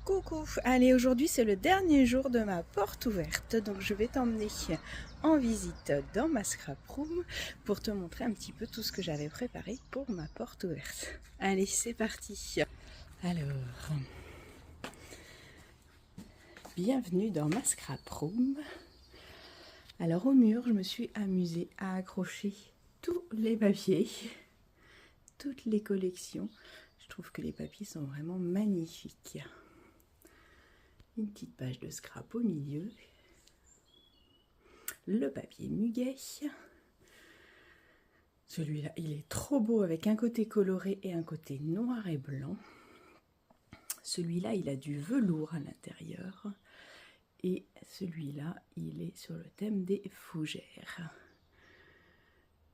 Coucou, allez, aujourd'hui c'est le dernier jour de ma porte ouverte, donc je vais t'emmener en visite dans ma scrap room pour te montrer un petit peu tout ce que j'avais préparé pour ma porte ouverte. Allez, c'est parti. Alors, bienvenue dans ma scrap room. Alors au mur, je me suis amusée à accrocher tous les papiers, toutes les collections. Je trouve que les papiers sont vraiment magnifiques. Une petite page de scrap au milieu, le papier muguet. Celui-là, il est trop beau avec un côté coloré et un côté noir et blanc. Celui-là, il a du velours à l'intérieur. Et celui-là, il est sur le thème des fougères.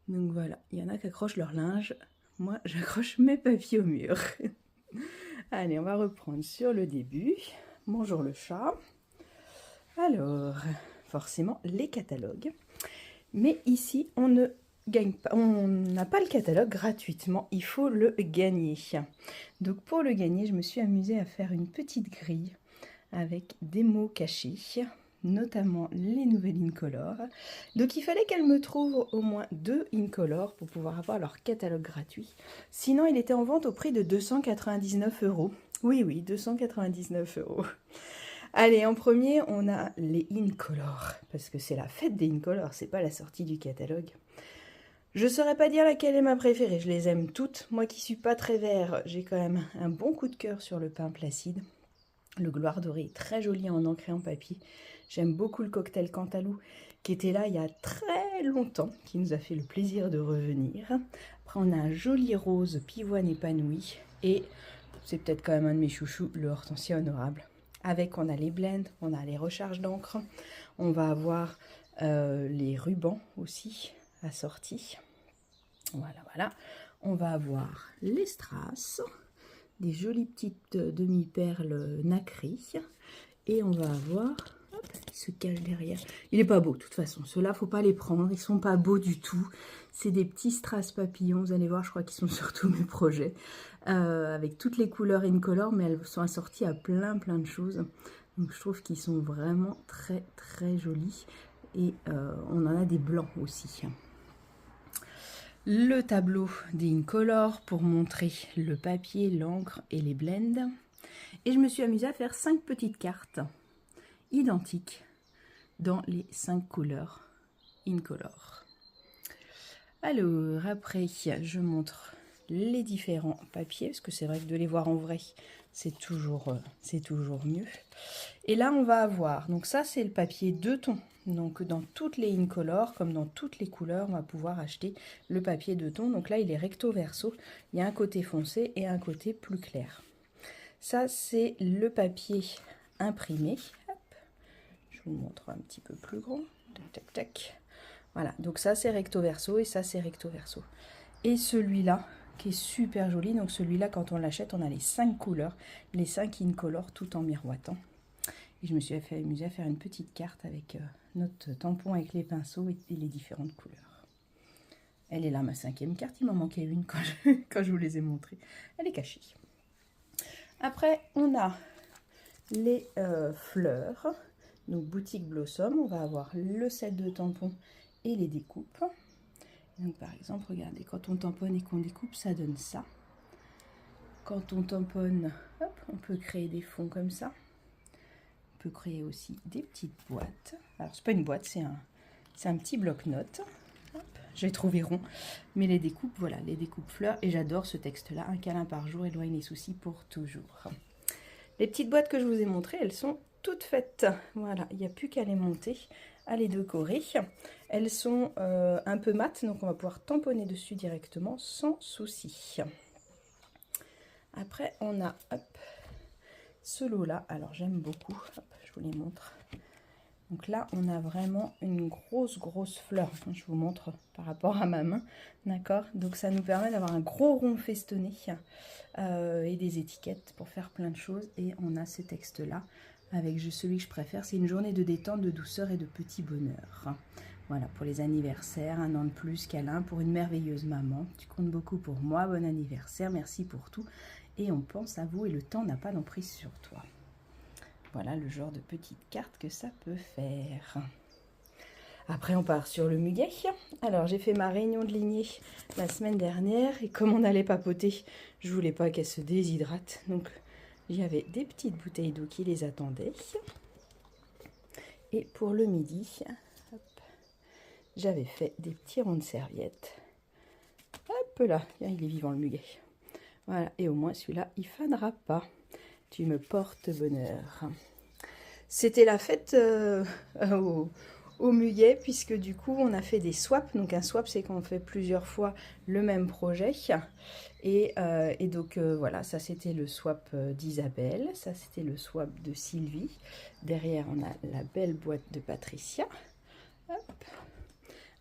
Donc voilà, il y en a qui accrochent leur linge. Moi, j'accroche mes papiers au mur. Allez, on va reprendre sur le début. Bonjour le chat. Alors, forcément, les catalogues. Mais ici, on ne gagne pas, on n'a pas le catalogue gratuitement, il faut le gagner. Donc pour le gagner, je me suis amusée à faire une petite grille avec des mots cachés, notamment les nouvelles Incolor. Donc il fallait qu'elles me trouvent au moins 2 Incolor pour pouvoir avoir leur catalogue gratuit. Sinon, il était en vente au prix de 299 €. Oui, 299 €. Allez, en premier, on a les Incolor, parce que c'est la fête des Incolor, c'est pas la sortie du catalogue. Je saurais pas dire laquelle est ma préférée, je les aime toutes. Moi qui suis pas très vert, j'ai quand même un bon coup de cœur sur le pain placide. Le gloire doré est très joli en encre et en papier. J'aime beaucoup le cocktail Cantalou, qui était là il y a très longtemps, qui nous a fait le plaisir de revenir. Après, on a un joli rose pivoine épanoui, et c'est peut-être quand même un de mes chouchous, le hortensia honorable. Avec, on a les blends, on a les recharges d'encre, on va avoir les rubans aussi assortis. Voilà. On va avoir les strass, des jolies petites demi-perles nacrées. Et on va avoir, hop, il se cache derrière. Il n'est pas beau de toute façon, ceux-là, faut pas les prendre, ils sont pas beaux du tout. C'est des petits strass papillons, vous allez voir, je crois qu'ils sont sur tous mes projets. Avec toutes les couleurs Incolor, mais elles sont assorties à plein de choses. Donc je trouve qu'ils sont vraiment très jolis. Et on en a des blancs aussi. Le tableau des Incolor pour montrer le papier, l'encre et les blends. Et je me suis amusée à faire 5 petites cartes identiques dans les 5 couleurs Incolor. Alors après, je montre les différents papiers, parce que c'est vrai que de les voir en vrai, c'est toujours mieux. Et là, on va avoir, donc ça c'est le papier 2 tons. Donc dans toutes les Incolor, comme dans toutes les couleurs, on va pouvoir acheter le papier 2 tons. Donc là, il est recto verso. Il y a un côté foncé et un côté plus clair. Ça, c'est le papier imprimé. Hop. Je vous montre un petit peu plus grand. Tac. Voilà, donc ça, c'est recto verso et ça, c'est recto verso. Et celui-là, qui est super joli. Donc celui-là, quand on l'achète, on a les 5 couleurs, les 5 Incolor tout en miroitant. Et je me suis amusée à faire une petite carte avec notre tampon avec les pinceaux et les différentes couleurs. Elle est là, ma 5e carte. Il m'en manquait une quand je vous les ai montrées. Elle est cachée. Après, on a les fleurs. Donc, boutique Blossom. On va avoir le set de tampons et les découpes. Donc, par exemple, regardez, quand on tamponne et qu'on découpe, ça donne ça. Quand on tamponne, hop, on peut créer des fonds comme ça. On peut créer aussi des petites boîtes. Alors, c'est pas une boîte, c'est un petit bloc-notes. J'ai trouvé rond. Mais les découpes, voilà, les découpes fleurs. Et j'adore ce texte-là. Un câlin par jour éloigne les soucis pour toujours. Les petites boîtes que je vous ai montrées, elles sont toutes faites. Voilà, il n'y a plus qu'à les monter, à les décorer. Elles sont un peu mates, donc on va pouvoir tamponner dessus directement sans souci. Après, on a ce lot-là. Alors, j'aime beaucoup. Hop, je vous les montre. Donc là, on a vraiment une grosse fleur. Je vous montre par rapport à ma main. D'accord? Donc ça nous permet d'avoir un gros rond festonné et des étiquettes pour faire plein de choses. Et on a ce texte-là avec celui que je préfère. C'est une journée de détente, de douceur et de petit bonheur. Voilà, pour les anniversaires, 1 an de plus, câlin pour une merveilleuse maman. Tu comptes beaucoup pour moi, bon anniversaire, merci pour tout. Et on pense à vous et le temps n'a pas d'emprise sur toi. Voilà le genre de petite carte que ça peut faire. Après, on part sur le muguet. Alors, j'ai fait ma réunion de lignée la semaine dernière. Et comme on allait papoter, je voulais pas qu'elle se déshydrate. Donc, j'avais des petites bouteilles d'eau qui les attendaient. Et pour le midi, j'avais fait des petits ronds de serviettes. Hop là, il est vivant le muguet. Voilà, et au moins celui-là, il fanera pas. Tu me portes bonheur. C'était la fête au muguet, puisque du coup on a fait des swaps. Donc un swap, c'est quand on fait plusieurs fois le même projet. Et donc voilà, ça c'était le swap d'Isabelle, ça c'était le swap de Sylvie. Derrière on a la belle boîte de Patricia. Hop.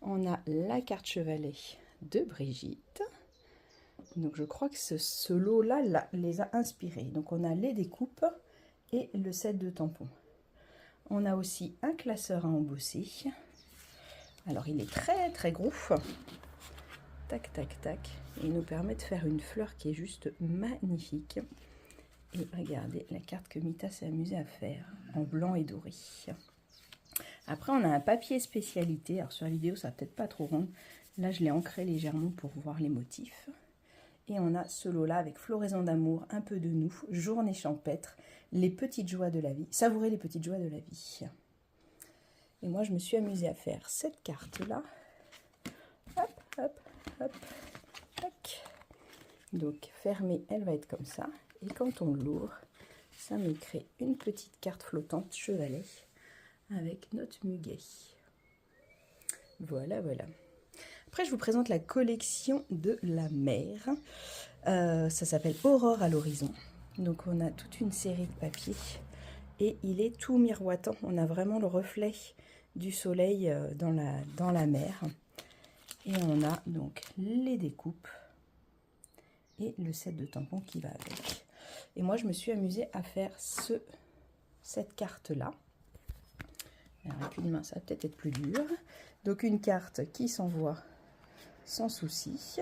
On a la carte chevalet de Brigitte. Donc je crois que ce lot-là les a inspirés. Donc on a les découpes et le set de tampons. On a aussi un classeur à embosser. Alors il est très très gros. Tac tac tac. Et il nous permet de faire une fleur qui est juste magnifique. Et regardez la carte que Mita s'est amusée à faire en blanc et doré. Après on a un papier spécialité. Alors sur la vidéo ça va peut-être pas trop rond. Là je l'ai ancré légèrement pour voir les motifs. Et on a ce lot-là avec floraison d'amour, un peu de nous, journée champêtre, les petites joies de la vie, savourer les petites joies de la vie. Et moi, je me suis amusée à faire cette carte-là. Hop, hop, hop, tac. Donc, fermée, elle va être comme ça. Et quand on l'ouvre, ça me crée une petite carte flottante chevalet avec notre muguet. Voilà, voilà. Après, je vous présente la collection de la mer. Ça s'appelle Aurore à l'horizon. Donc, on a toute une série de papiers. Et il est tout miroitant. On a vraiment le reflet du soleil dans la mer. Et on a donc les découpes et le set de tampons qui va avec. Et moi, je me suis amusée à faire cette carte-là. Avec une main, ça va peut-être être plus dur. Donc, une carte qui s'envoie sans souci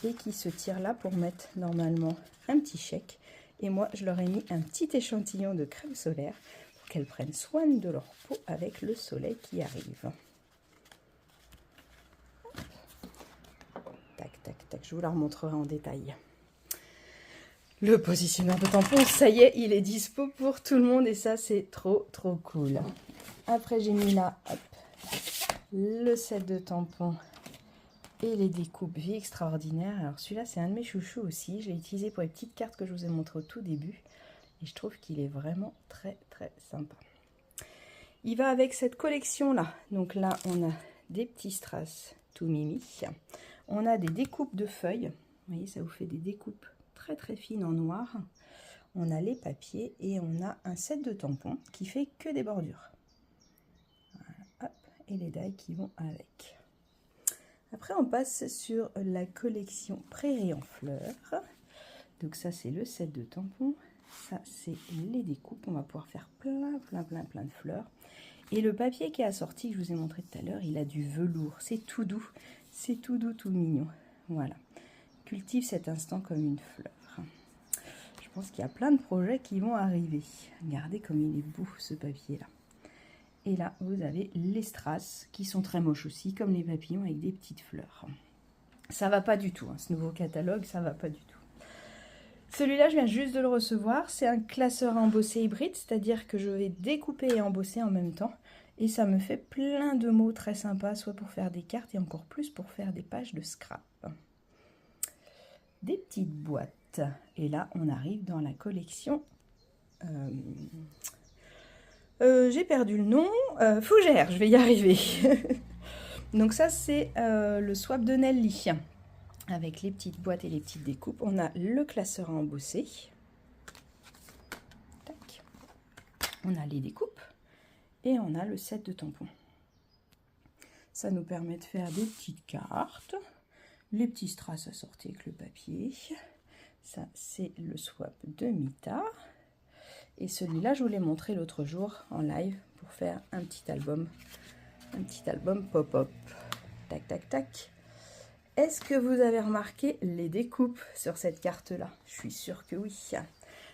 et qui se tire là pour mettre normalement un petit chèque. Et moi je leur ai mis un petit échantillon de crème solaire pour qu'elles prennent soin de leur peau avec le soleil qui arrive. Tac tac tac, je vous la remontrerai en détail. Le positionneur de tampon, ça y est, il est dispo pour tout le monde et ça c'est trop trop cool. Après j'ai mis là hop, le set de tampons et les découpes vie extraordinaire. Alors celui-là c'est un de mes chouchous aussi. Je l'ai utilisé pour les petites cartes que je vous ai montrées au tout début. Et je trouve qu'il est vraiment très très sympa. Il va avec cette collection là. Donc là on a des petits strass tout mimi. On a des découpes de feuilles. Vous voyez, ça vous fait des découpes très très fines en noir. On a les papiers et on a un set de tampons qui fait que des bordures. Voilà, hop, et les dailles qui vont avec. Après, on passe sur la collection Prairie en fleurs. Donc ça, c'est le set de tampons. Ça, c'est les découpes. On va pouvoir faire plein de fleurs. Et le papier qui est assorti, que je vous ai montré tout à l'heure, il a du velours. C'est tout doux. C'est tout doux, tout mignon. Voilà. Cultive cet instant comme une fleur. Je pense qu'il y a plein de projets qui vont arriver. Regardez comme il est beau, ce papier-là. Et là, vous avez les strass qui sont très moches aussi, comme les papillons avec des petites fleurs. Ça va pas du tout, hein, ce nouveau catalogue, ça va pas du tout. Celui-là, je viens juste de le recevoir. C'est un classeur à embosser hybride, c'est-à-dire que je vais découper et embosser en même temps. Et ça me fait plein de mots très sympas, soit pour faire des cartes et encore plus pour faire des pages de scrap. Des petites boîtes. Et là, on arrive dans la collection... j'ai perdu le nom, Fougère, je vais y arriver. Donc ça c'est le swap de Nelly, avec les petites boîtes et les petites découpes. On a le classeur à embosser. Tac. On a les découpes et on a le set de tampons. Ça nous permet de faire des petites cartes, les petits strass assortis avec le papier. Ça c'est le swap de Mita. Et celui-là, je vous l'ai montré l'autre jour en live pour faire un petit album pop-up. Tac, tac, tac. Est-ce que vous avez remarqué les découpes sur cette carte-là? Je suis sûre que oui.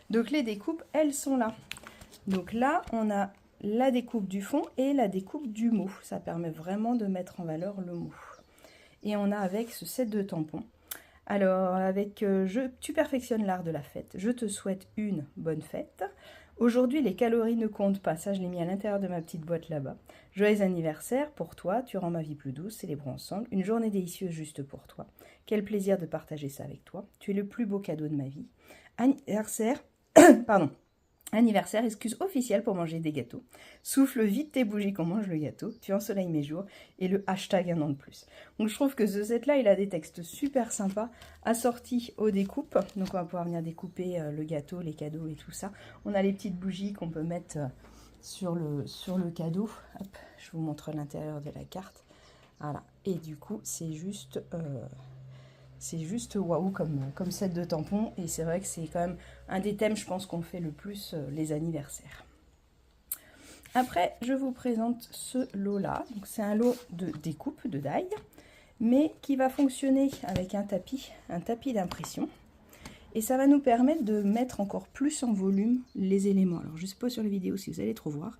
Donc les découpes, elles sont là. Donc là, on a la découpe du fond et la découpe du mot. Ça permet vraiment de mettre en valeur le mot. Et on a avec ce set de tampons. Alors, avec tu perfectionnes l'art de la fête. Je te souhaite une bonne fête. Aujourd'hui, les calories ne comptent pas. Ça, je l'ai mis à l'intérieur de ma petite boîte là-bas. Joyeux anniversaire pour toi. Tu rends ma vie plus douce. Célébrons ensemble. Une journée délicieuse juste pour toi. Quel plaisir de partager ça avec toi. Tu es le plus beau cadeau de ma vie. Anniversaire. Pardon. Anniversaire, excuse officielle pour manger des gâteaux. Souffle vite tes bougies qu'on mange le gâteau. Tu ensoleilles mes jours. Et le hashtag un an de plus. Donc je trouve que ce set-là, il a des textes super sympas, assortis aux découpes. Donc on va pouvoir venir découper le gâteau, les cadeaux et tout ça. On a les petites bougies qu'on peut mettre sur le cadeau. Hop, je vous montre l'intérieur de la carte. Voilà. Et du coup, c'est juste waouh comme set de tampons. Et c'est vrai que c'est quand même un des thèmes, je pense, qu'on fait le plus les anniversaires. Après, je vous présente ce lot-là. Donc c'est un lot de découpe, de die, mais qui va fonctionner avec un tapis d'impression. Et ça va nous permettre de mettre encore plus en volume les éléments. Alors, je ne sais pas sur la vidéo si vous allez trop voir.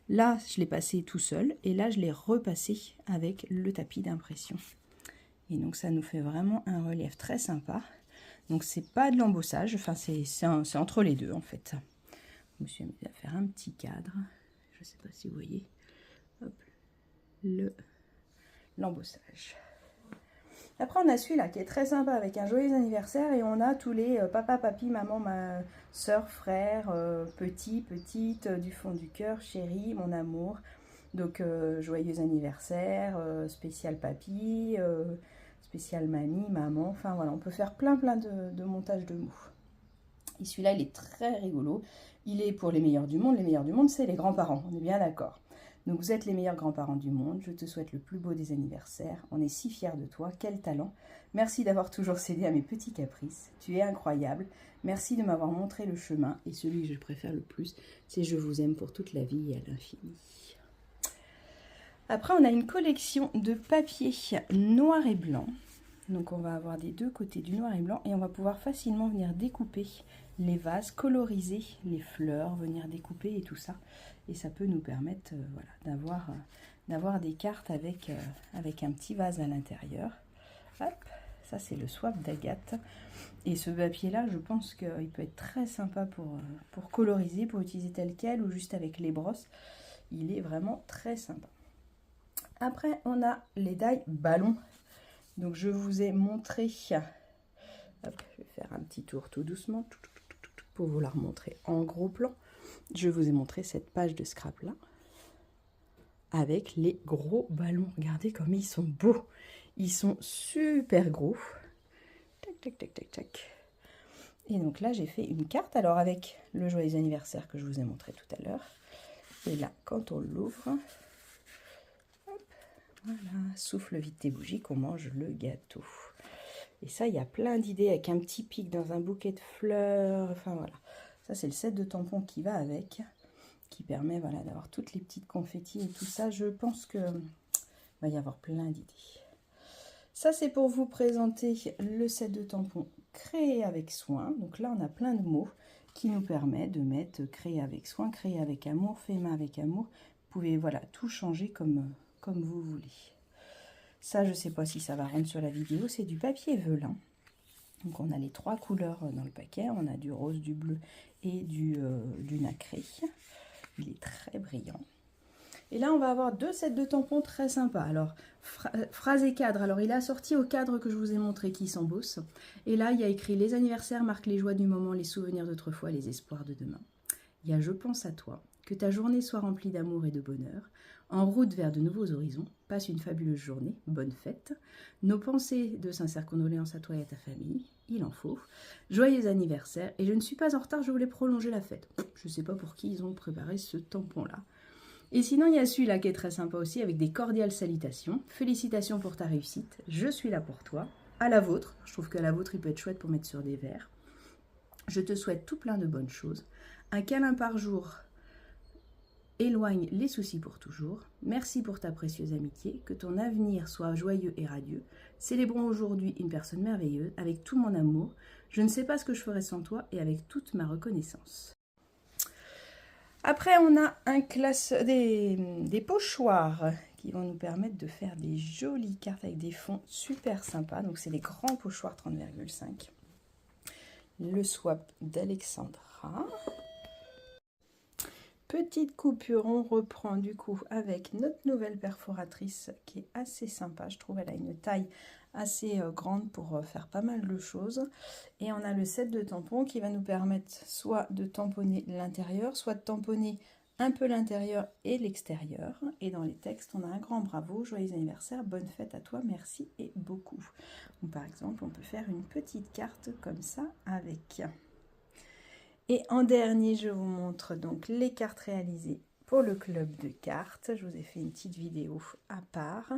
Là, je l'ai passé tout seul. Et là, je l'ai repassé avec le tapis d'impression. Et donc, ça nous fait vraiment un relief très sympa. Donc, c'est pas de l'embossage. Enfin, c'est entre les deux, en fait. Je me suis amusée à faire un petit cadre. Je ne sais pas si vous voyez. Hop, l'embossage. Après, on a celui-là qui est très sympa avec un joyeux anniversaire et on a tous les papa, papi, maman, ma soeur, frère, petit, petite, du fond du cœur, chérie, mon amour. Donc, joyeux anniversaire, spécial papi, spécial mamie, maman. Enfin, voilà, on peut faire plein de montages de mots. Et celui-là, il est très rigolo. Il est pour les meilleurs du monde. Les meilleurs du monde, c'est les grands-parents. On est bien d'accord. Donc, vous êtes les meilleurs grands-parents du monde. Je te souhaite le plus beau des anniversaires. On est si fiers de toi. Quel talent. Merci d'avoir toujours cédé à mes petits caprices. Tu es incroyable. Merci de m'avoir montré le chemin. Et celui que je préfère le plus, c'est « Je vous aime pour toute la vie et à l'infini ». Après, on a une collection de papier noir et blanc. Donc, on va avoir des deux côtés du noir et blanc. Et on va pouvoir facilement venir découper les vases, coloriser les fleurs, venir découper et tout ça. Et ça peut nous permettre voilà, d'avoir des cartes avec un petit vase à l'intérieur. Hop, ça c'est le swap d'Agathe. Et ce papier-là, je pense qu'il peut être très sympa pour coloriser, pour utiliser tel quel ou juste avec les brosses. Il est vraiment très sympa. Après, on a les die ballons. Donc, je vous ai montré... Hop, je vais faire un petit tour tout doucement pour vous la remontrer en gros plan. Je vous ai montré cette page de scrap là avec les gros ballons. Regardez comme ils sont beaux. Ils sont super gros. Tac, tac, tac, tac, tac. Et donc là, j'ai fait une carte. Alors avec le joyeux anniversaire que je vous ai montré tout à l'heure. Et là, quand on l'ouvre, voilà, souffle vite tes bougies qu'on mange le gâteau. Et ça, il y a plein d'idées avec un petit pic dans un bouquet de fleurs. Enfin, voilà. Ça, c'est le set de tampons qui va avec, qui permet voilà, d'avoir toutes les petites confettis et tout ça. Je pense que va y avoir plein d'idées. Ça, c'est pour vous présenter le set de tampons créé avec soin. Donc là, on a plein de mots qui nous permettent de mettre créé avec soin, créé avec amour, fait main avec amour. Vous pouvez voilà, tout changer comme vous voulez. Ça, je ne sais pas si ça va rendre sur la vidéo, c'est du papier velin. Donc, on a les trois couleurs dans le paquet. On a du rose, du bleu et du nacré. Il est très brillant. Et là, on va avoir deux sets de tampons très sympas. Alors, phrase et cadre. Alors, il est assorti au cadre que je vous ai montré qui s'embosse. Et là, il y a écrit « Les anniversaires marquent les joies du moment, les souvenirs d'autrefois, les espoirs de demain ». Il y a « Je pense à toi ». Que ta journée soit remplie d'amour et de bonheur. En route vers de nouveaux horizons, passe une fabuleuse journée, bonne fête. Nos pensées de sincères condoléances à toi et à ta famille, il en faut. Joyeux anniversaire, et je ne suis pas en retard, je voulais prolonger la fête. Je ne sais pas pour qui ils ont préparé ce tampon-là. Et sinon, il y a celui-là qui est très sympa aussi, avec des cordiales salutations. Félicitations pour ta réussite, je suis là pour toi. À la vôtre, je trouve qu'à la vôtre, il peut être chouette pour mettre sur des verres. Je te souhaite tout plein de bonnes choses. Un câlin par jour éloigne les soucis pour toujours. Merci pour ta précieuse amitié. Que ton avenir soit joyeux et radieux. Célébrons aujourd'hui une personne merveilleuse avec tout mon amour. Je ne sais pas ce que je ferais sans toi et avec toute ma reconnaissance. Après, on a des pochoirs qui vont nous permettre de faire des jolies cartes avec des fonds super sympas. Donc, c'est des grands pochoirs 30,5. Le swap d'Alexandra. Petite coupure, on reprend du coup avec notre nouvelle perforatrice qui est assez sympa. Je trouve elle a une taille assez grande pour faire pas mal de choses. Et on a le set de tampons qui va nous permettre soit de tamponner l'intérieur, soit de tamponner un peu l'intérieur et l'extérieur. Et dans les textes, on a un grand bravo, joyeux anniversaire, bonne fête à toi, merci et beaucoup. Ou par exemple, on peut faire une petite carte comme ça avec. Et en dernier, je vous montre donc les cartes réalisées pour le club de cartes. Je vous ai fait une petite vidéo à part.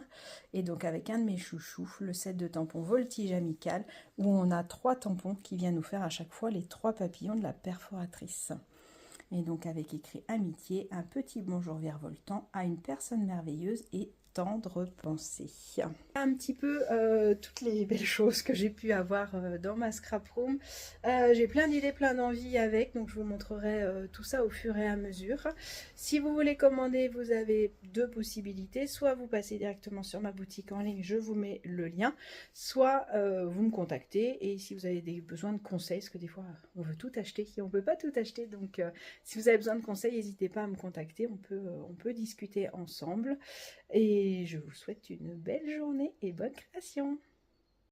Et donc avec un de mes chouchous, le set de tampons Voltige Amical, où on a 3 tampons qui viennent nous faire à chaque fois les 3 papillons de la perforatrice. Et donc avec écrit amitié, un petit bonjour virevoltant à une personne merveilleuse et tendre pensée. Un petit peu toutes les belles choses que j'ai pu avoir dans ma scrap room. J'ai plein d'idées, plein d'envies avec, donc je vous montrerai tout ça au fur et à mesure. Si vous voulez commander, vous avez 2 possibilités. Soit vous passez directement sur ma boutique en ligne, je vous mets le lien. Soit vous me contactez, et si vous avez des besoins de conseils, parce que des fois on veut tout acheter et on ne peut pas tout acheter, donc si vous avez besoin de conseils, n'hésitez pas à me contacter, on peut discuter ensemble. Et je vous souhaite une belle journée et bonne création.